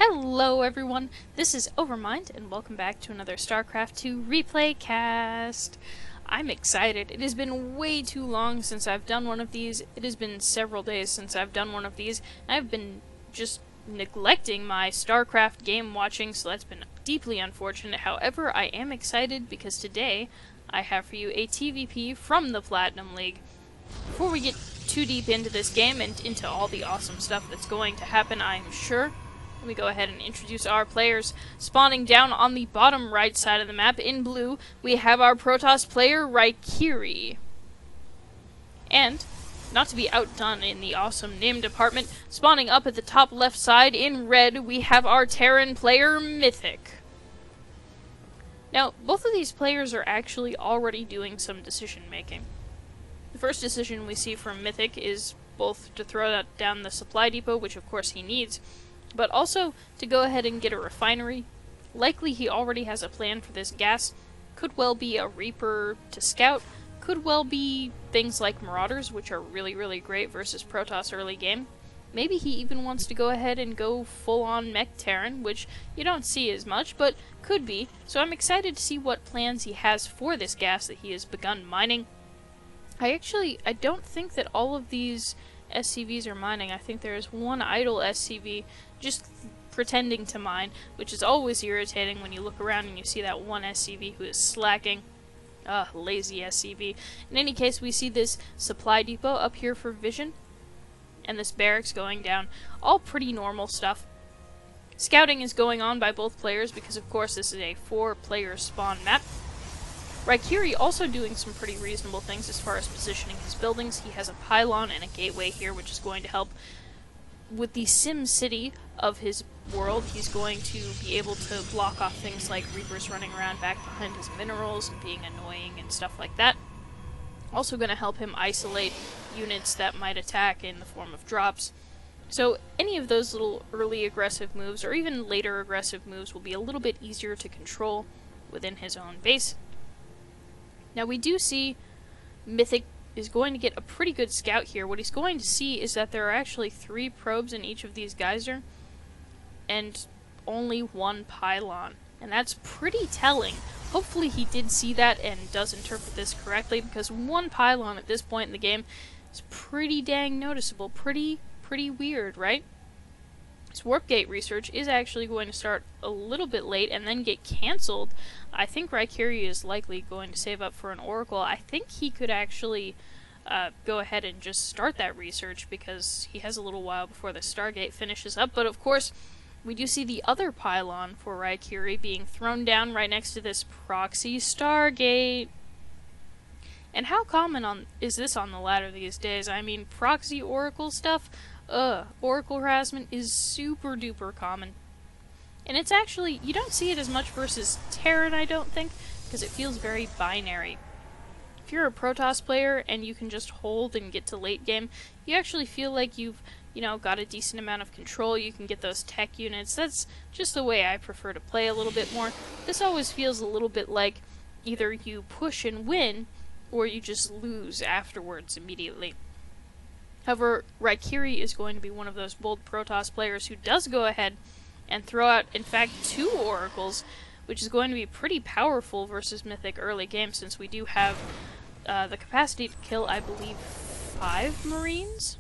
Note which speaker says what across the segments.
Speaker 1: Hello everyone, this is Overmind, and welcome back to another StarCraft 2 replay cast. I'm excited. It has been way too long since I've done one of these. It has been several days since I've done one of these. I've been just neglecting my StarCraft game watching, so that's been deeply unfortunate. However, I am excited because today I have for you a TvP from the Platinum League. Before we get too deep into this game and into all the awesome stuff that's going to happen, I'm sure, let me go ahead and introduce our players. Spawning down on the bottom right side of the map in blue, we have our Protoss player, Raikiri. And, not to be outdone in the awesome name department, spawning up at the top left side in red, we have our Terran player, Mythic. Now, both of these players are actually already doing some decision making. The first decision we see from Mythic is both to throw down the supply depot, which of course he needs, but also to go ahead and get a refinery. Likely he already has a plan for this gas. Could well be a Reaper to scout. Could well be things like Marauders, which are really great versus Protoss early game. Maybe he even wants to go ahead and go full-on mech Terran, which you don't see as much, but could be. So I'm excited to see what plans he has for this gas that he has begun mining. I don't think that all of these SCVs are mining. I think there is one idle SCV just pretending to mine, which is always irritating when you look around and you see that one SCV who is slacking. Lazy SCV. In any case, we see this supply depot up here for vision, and this barracks going down. All pretty normal stuff. Scouting is going on by both players because, of course, this is a 4-player spawn map. Raikiri also doing some pretty reasonable things as far as positioning his buildings. He has a pylon and a gateway here, which is going to help with the Sim City of his world. He's going to be able to block off things like Reapers running around back behind his minerals and being annoying and stuff like that. Also going to help him isolate units that might attack in the form of drops. So any of those little early aggressive moves or even later aggressive moves will be a little bit easier to control within his own base. Now we do see Mythic is going to get a pretty good scout here. What he's going to see is that there are actually 3 probes in each of these geyser and only 1 pylon. And that's pretty telling. Hopefully he did see that and does interpret this correctly, because 1 pylon at this point in the game is pretty dang noticeable. Pretty weird, right? This warp gate research is actually going to start a little bit late and then get cancelled. I think Raikiri is likely going to save up for an Oracle. I think he could actually go ahead and just start that research because he has a little while before the Stargate finishes up. But of course, we do see the other pylon for Raikiri being thrown down right next to this Proxy Stargate. And how common is this on the ladder these days? I mean, Proxy Oracle stuff? Oracle harassment is super duper common. And it's actually, you don't see it as much versus Terran, I don't think, because it feels very binary. If you're a Protoss player and you can just hold and get to late game, you actually feel like you've, got a decent amount of control. You can get those tech units. That's just the way I prefer to play a little bit more. This always feels a little bit like either you push and win, or you just lose afterwards immediately. However, Raikiri is going to be one of those bold Protoss players who does go ahead and throw out, in fact, 2 Oracles, which is going to be pretty powerful versus Mythic early game, since we do have the capacity to kill, I believe, 5 Marines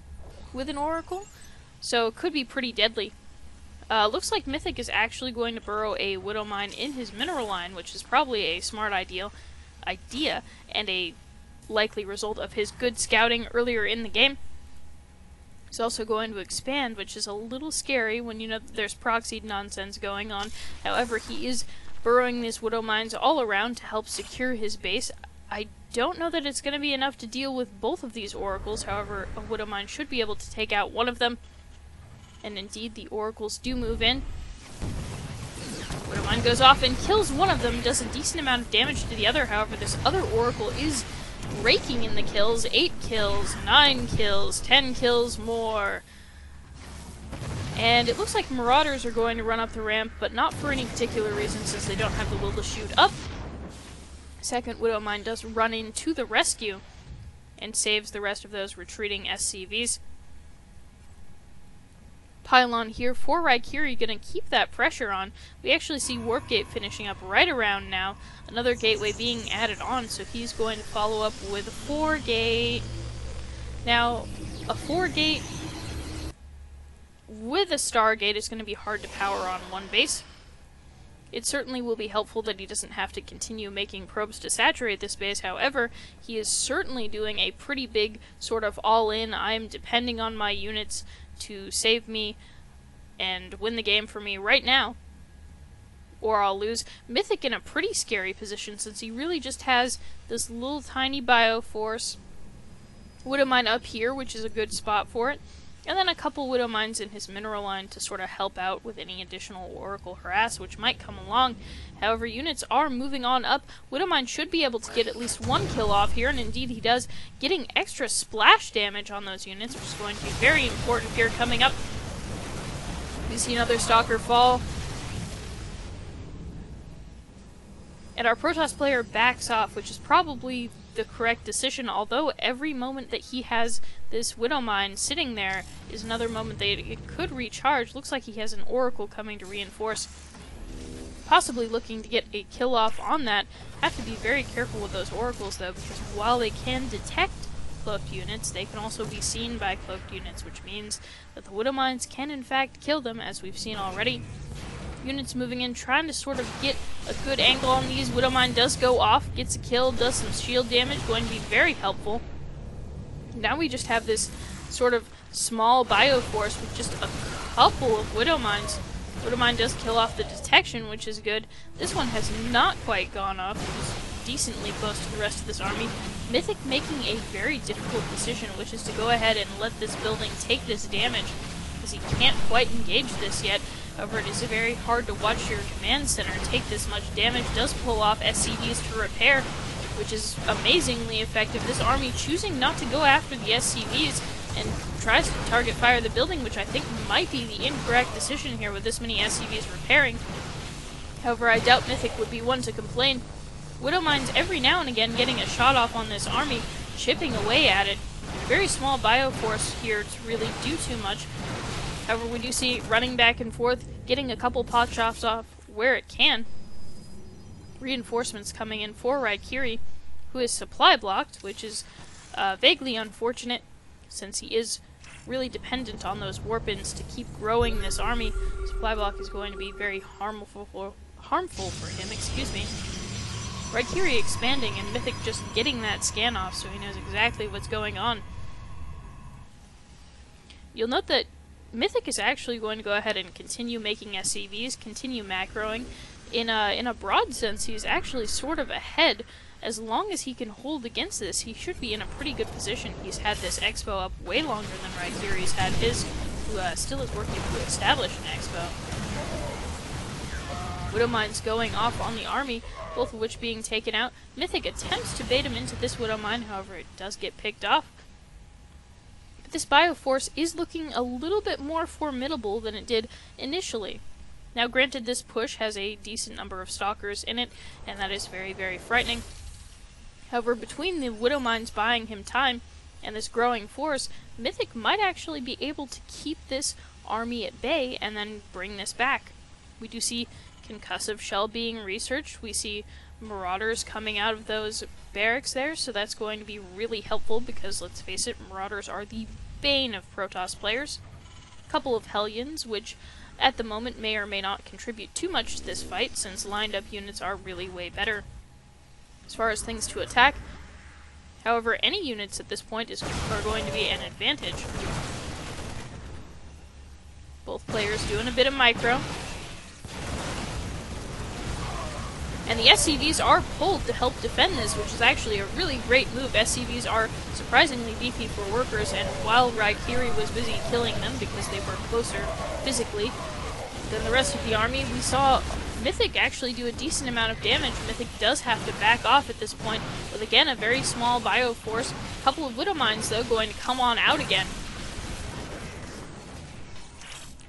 Speaker 1: with an Oracle, so it could be pretty deadly. Looks like Mythic is actually going to burrow a Widow Mine in his mineral line, which is probably a smart idea, and a likely result of his good scouting earlier in the game. He's also going to expand, which is a little scary when you know that there's proxy nonsense going on. However, he is burrowing these Widow Mines all around to help secure his base. I don't know that it's going to be enough to deal with both of these Oracles. However, a Widow Mine should be able to take out one of them. And indeed, the Oracles do move in. Widow Mine goes off and kills one of them, does a decent amount of damage to the other. However, this other Oracle is raking in the kills. 8 kills, 9 kills, 10 kills more. And it looks like Marauders are going to run up the ramp, but not for any particular reason, since they don't have the will to shoot up. Second Widow Mine does run in to the rescue and saves the rest of those retreating SCVs. pylon here for Raikiri, gonna keep that pressure on. We actually see Warp Gate finishing up right around now. Another gateway being added on, so he's going to follow up with a 4-gate. Now, a 4-gate with a Stargate is going to be hard to power on one base. It certainly will be helpful that he doesn't have to continue making probes to saturate this base. However, he is certainly doing a pretty big sort of all-in. I am depending on my units to save me and win the game for me right now, or I'll lose. Mythic in a pretty scary position since he really just has this little tiny Bioforce. Widow Mine up here, which is a good spot for it. And then a couple Widow Mines in his mineral line to sort of help out with any additional Oracle harass which might come along. However, units are moving on up. Widow Mine should be able to get at least one kill off here, and indeed he does, getting extra splash damage on those units, which is going to be very important here coming up. We see another Stalker fall. And our Protoss player backs off, which is probably the correct decision, although every moment that he has this Widow Mine sitting there is another moment that it could recharge. Looks like he has an Oracle coming to reinforce. Possibly looking to get a kill off on that. Have to be very careful with those Oracles though, because while they can detect cloaked units, they can also be seen by cloaked units, which means that the Widow Mines can in fact kill them, as we've seen already. Units moving in, trying to sort of get a good angle on these. Widow Mine does go off, gets a kill, does some shield damage, going to be very helpful. Now we just have this sort of small Bioforce with just a couple of Widow Mines. Widow Mine does kill off the detection, which is good. This one has not quite gone off, which is decently close to the rest of this army. Mythic making a very difficult decision, which is to go ahead and let this building take this damage, because he can't quite engage this yet. However, it is very hard to watch your command center take this much damage. Does pull off SCVs to repair, which is amazingly effective. This army choosing not to go after the SCVs and tries to target fire the building, which I think might be the incorrect decision here with this many SCVs repairing. However, I doubt Mythic would be one to complain. Widow Mines every now and again getting a shot off on this army, chipping away at it. Very small Bioforce here to really do too much. However, we do see running back and forth, getting a couple pot shots off where it can. Reinforcements coming in for Raikiri, who is supply blocked, which is vaguely unfortunate, since he is really dependent on those warp-ins to keep growing this army. Supply block is going to be very harmful for him, excuse me. Raikiri expanding, and Mythic just getting that scan off so he knows exactly what's going on. You'll note that Mythic is actually going to go ahead and continue making SCVs, continue macroing. In a broad sense, he's actually sort of ahead. As long as he can hold against this, he should be in a pretty good position. He's had this expo up way longer than Raikiri's had his, who still is working to establish an expo. Widow Mines going off on the army, both of which being taken out. Mythic attempts to bait him into this Widow Mine, however it does get picked off. This Bioforce is looking a little bit more formidable than it did initially. Now granted, this push has a decent number of Stalkers in it, and that is very, very frightening. However, between the Widow Mines buying him time and this growing force, Mythic might actually be able to keep this army at bay and then bring this back. We do see concussive shell being researched. We see Marauders coming out of those barracks there, so that's going to be really helpful because, let's face it, Marauders are the bane of Protoss players. A couple of Hellions, which at the moment may or may not contribute too much to this fight, since lined up units are really way better as far as things to attack. However, any units at this point are going to be an advantage. Both players doing a bit of micro. And the SCVs are pulled to help defend this, which is actually a really great move. SCVs are surprisingly beefy for workers, and while Raikiri was busy killing them because they were closer physically than the rest of the army, we saw Mythic actually do a decent amount of damage. Mythic does have to back off at this point, with again a very small Bioforce. A couple of Widow Mines, though, going to come on out again.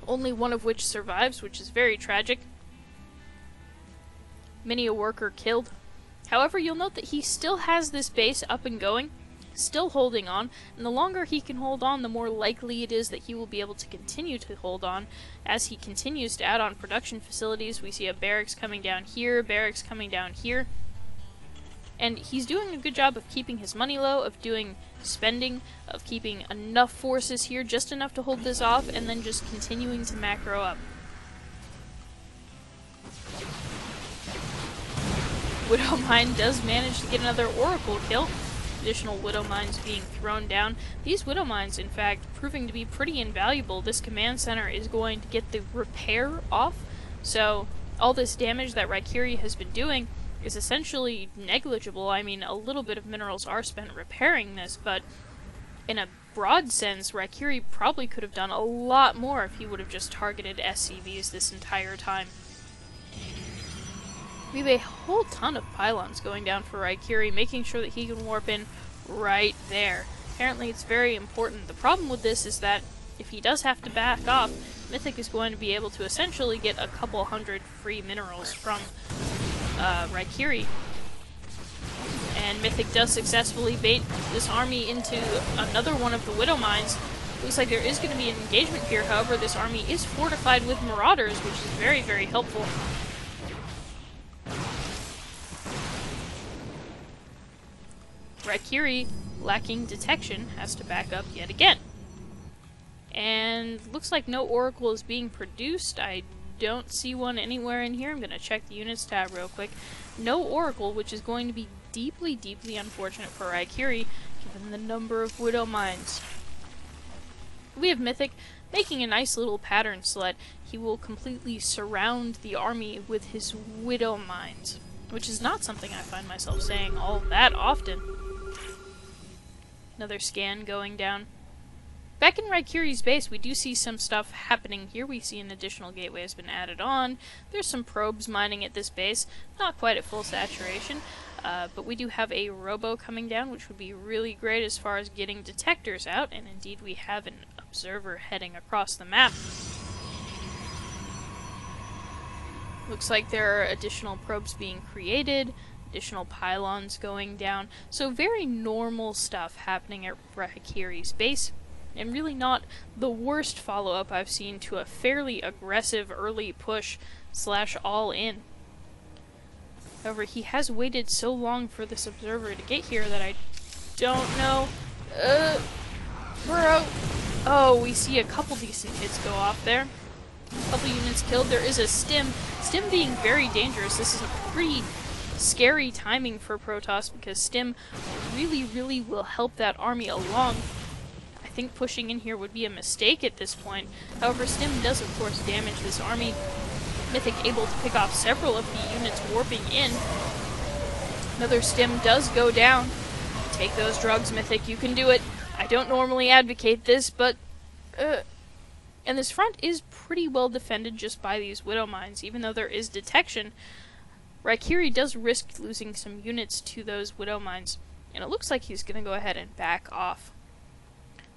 Speaker 1: Only one of which survives, which is very tragic. Many a worker killed. However, you'll note that he still has this base up and going. still holding on, and the longer he can hold on, the more likely it is that he will be able to continue to hold on as he continues to add on production facilities. We see a barracks coming down here, barracks coming down here, and he's doing a good job of keeping his money low, of doing spending, of keeping enough forces here, just enough to hold this off, and then just continuing to macro up. Widow Mine does manage to get another Oracle kill. Additional Widow Mines being thrown down. These Widow Mines, in fact, proving to be pretty invaluable. This command center is going to get the repair off, so all this damage that Raikiri has been doing is essentially negligible. I mean, a little bit of minerals are spent repairing this, but in a broad sense, Raikiri probably could have done a lot more if he would have just targeted SCVs this entire time. We have a whole ton of pylons going down for Raikiri, making sure that he can warp in right there. Apparently it's very important. The problem with this is that if he does have to back off, Mythic is going to be able to essentially get a couple hundred free minerals from Raikiri. And Mythic does successfully bait this army into another one of the Widow Mines. Looks like there is going to be an engagement here, however this army is fortified with Marauders, which is very, very helpful. Raikiri, lacking detection, has to back up yet again. And looks like no Oracle is being produced. I don't see one anywhere in here. I'm going to check the units tab real quick. No Oracle, which is going to be deeply, deeply unfortunate for Raikiri, given the number of Widow Mines. We have Mythic making a nice little pattern sled. He will completely surround the army with his Widow Mines, which is not something I find myself saying all that often. Another scan going down. Back in Raikiri's base, we do see some stuff happening here. We see an additional gateway has been added on. There's some probes mining at this base. Not quite at full saturation, but we do have a robo coming down, which would be really great as far as getting detectors out, and indeed we have an observer heading across the map. Looks like there are additional probes being created, additional pylons going down, so very normal stuff happening at Raikiri's base, and really not the worst follow-up I've seen to a fairly aggressive early push / all-in. However, he has waited so long for this observer to get here that I don't know. Bro! Oh, we see a couple decent hits go off there. A couple units killed. There is a stim. Stim being very dangerous. This is a pretty scary timing for Protoss because Stim really, really will help that army along. I think pushing in here would be a mistake at this point. However, Stim does, of course, damage this army. Mythic able to pick off several of the units warping in. Another Stim does go down. Take those drugs, Mythic. You can do it. I don't normally advocate this, but... And this front is pretty well defended just by these Widow Mines, even though there is detection. Raikiri does risk losing some units to those Widow Mines, and it looks like he's going to go ahead and back off.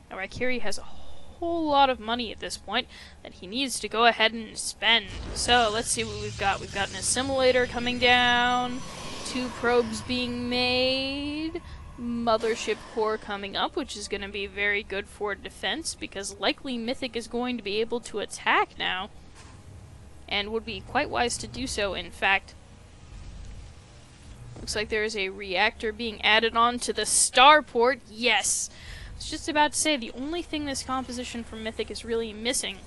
Speaker 1: Now Raikiri has a whole lot of money at this point that he needs to go ahead and spend. So let's see what we've got. We've got an assimilator coming down, 2 probes being made, Mothership core coming up, which is going to be very good for defense because likely Mythic is going to be able to attack now, and would be quite wise to do so, in fact. Looks like there is a reactor being added on to the starport. Yes! I was just about to say, the only thing this composition from Mythic is really missing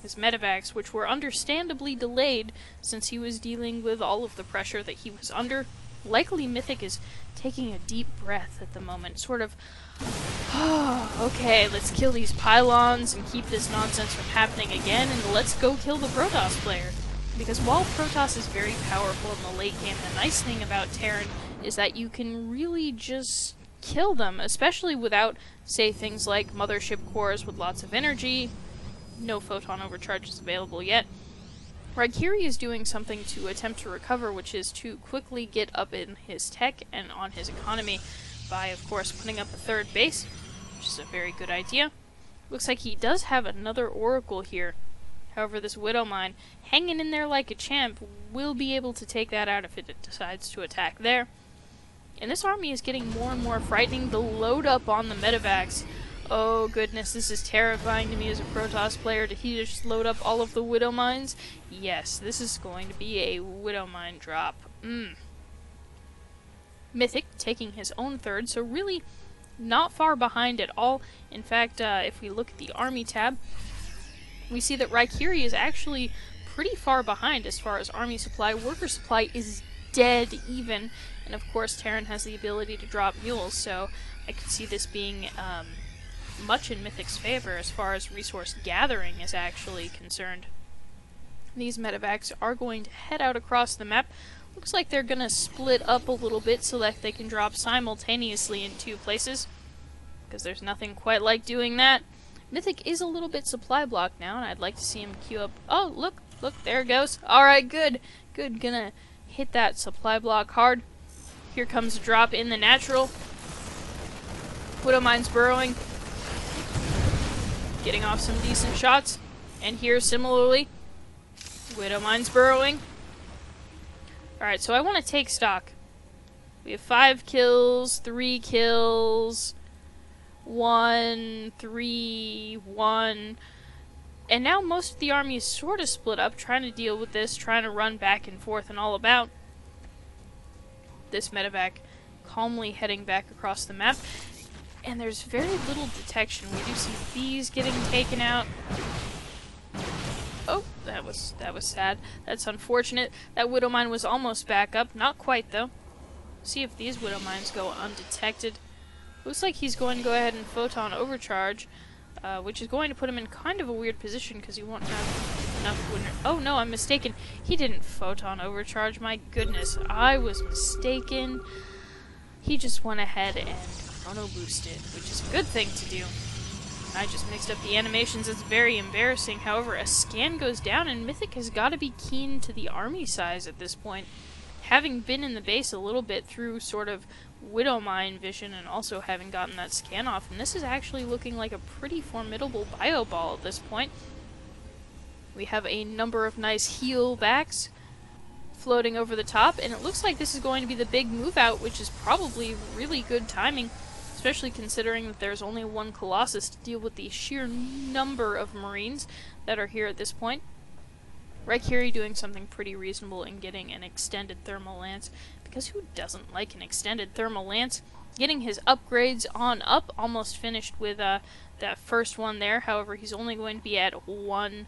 Speaker 1: is medevacs, which were understandably delayed since he was dealing with all of the pressure that he was under. Likely Mythic is taking a deep breath at the moment, sort of, okay, let's kill these pylons and keep this nonsense from happening again, and let's go kill the Protoss player. Because while Protoss is very powerful in the late game, the nice thing about Terran is that you can really just kill them, especially without, say, things like Mothership cores with lots of energy. No photon overcharges available yet. Raikiri is doing something to attempt to recover, which is to quickly get up in his tech and on his economy by, of course, putting up a 3rd base, which is a very good idea. Looks like he does have another Oracle here. However, this Widow Mine, hanging in there like a champ, will be able to take that out if it decides to attack there. And this army is getting more and more frightening. The load up on the medevacs. Oh goodness, this is terrifying to me as a Protoss player. Did he just load up all of the Widow Mines? Yes, this is going to be a Widow Mine drop. Mythic taking his own third, so really not far behind at all. In fact, if we look at the army tab, we see that Raikiri is actually pretty far behind as far as army supply. Worker supply is dead even, and of course Terran has the ability to drop mules, so I could see this being much in Mythic's favor as far as resource gathering is actually concerned. These medevacs are going to head out across the map. Looks like they're going to split up a little bit so that they can drop simultaneously in 2 places, because there's nothing quite like doing that. Mythic is a little bit supply blocked now, and I'd like to see him queue up. Oh, look, there it goes. Alright, good. Gonna hit that supply block hard. Here comes a drop in the natural. Widow Mine's burrowing. Getting off some decent shots. And here, similarly, Widow Mine's burrowing. Alright, so I want to take stock. We have 5 kills, 3 kills, 1, 3, 1. And now most of the army is sort of split up, trying to deal with this, trying to run back and forth and all about. This medevac calmly heading back across the map. And there's very little detection. We do see these getting taken out. Oh, that was sad. That's unfortunate. That Widow Mine was almost back up. Not quite, though. See if these Widow Mines go undetected. Looks like he's going to go ahead and Photon Overcharge, which is going to put him in kind of a weird position because he won't have enough winter. Oh no, I'm mistaken. He didn't Photon Overcharge. My goodness, I was mistaken. He just went ahead and chrono boosted, which is a good thing to do. I just mixed up the animations. It's very embarrassing. However, a scan goes down, and Mythic has got to be keen to the army size at this point. Having been in the base a little bit through sort of Widow Mine vision and also having gotten that scan off, and this is actually looking like a pretty formidable bio ball at this point. We have a number of nice heal backs floating over the top, and it looks like this is going to be the big move out, which is probably really good timing, especially considering that there's only 1 Colossus to deal with the sheer number of Marines that are here at this point. Raikiri doing something pretty reasonable in getting an extended thermal lance, because who doesn't like an extended thermal lance? Getting his upgrades on up, almost finished with that first one there. However, he's only going to be at 1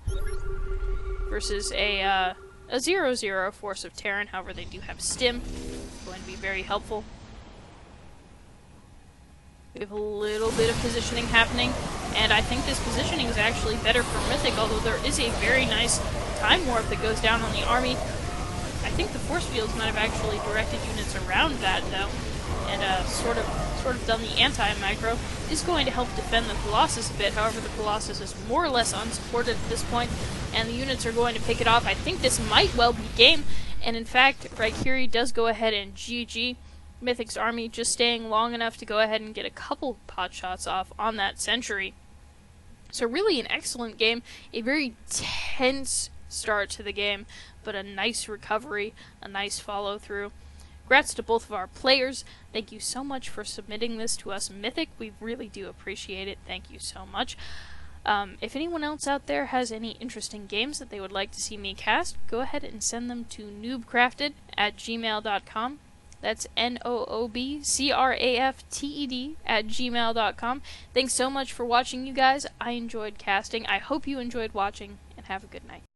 Speaker 1: versus a 0-0 force of Terran. However, they do have stim, going to be very helpful. We have a little bit of positioning happening, and I think this positioning is actually better for Mythic, although there is a very nice time warp that goes down on the army. I think the force fields might have actually directed units around that, though, and sort of done the anti-micro. Is going to help defend the Colossus a bit. However, the Colossus is more or less unsupported at this point, and the units are going to pick it off. I think this might well be game, and in fact, Raikiri does go ahead and GG. Mythic's army just staying long enough to go ahead and get a couple pot shots off on that sentry. So really an excellent game, a very tense start to the game, but a nice recovery, a nice follow through. Congrats to both of our players. Thank you so much for submitting this to us, Mythic. We really do appreciate it. Thank you so much. If anyone else out there has any interesting games that they would like to see me cast, go ahead and send them to noobcrafted@gmail.com. That's noobcrafted@gmail.com. Thanks so much for watching, you guys. I enjoyed casting. I hope you enjoyed watching, and have a good night.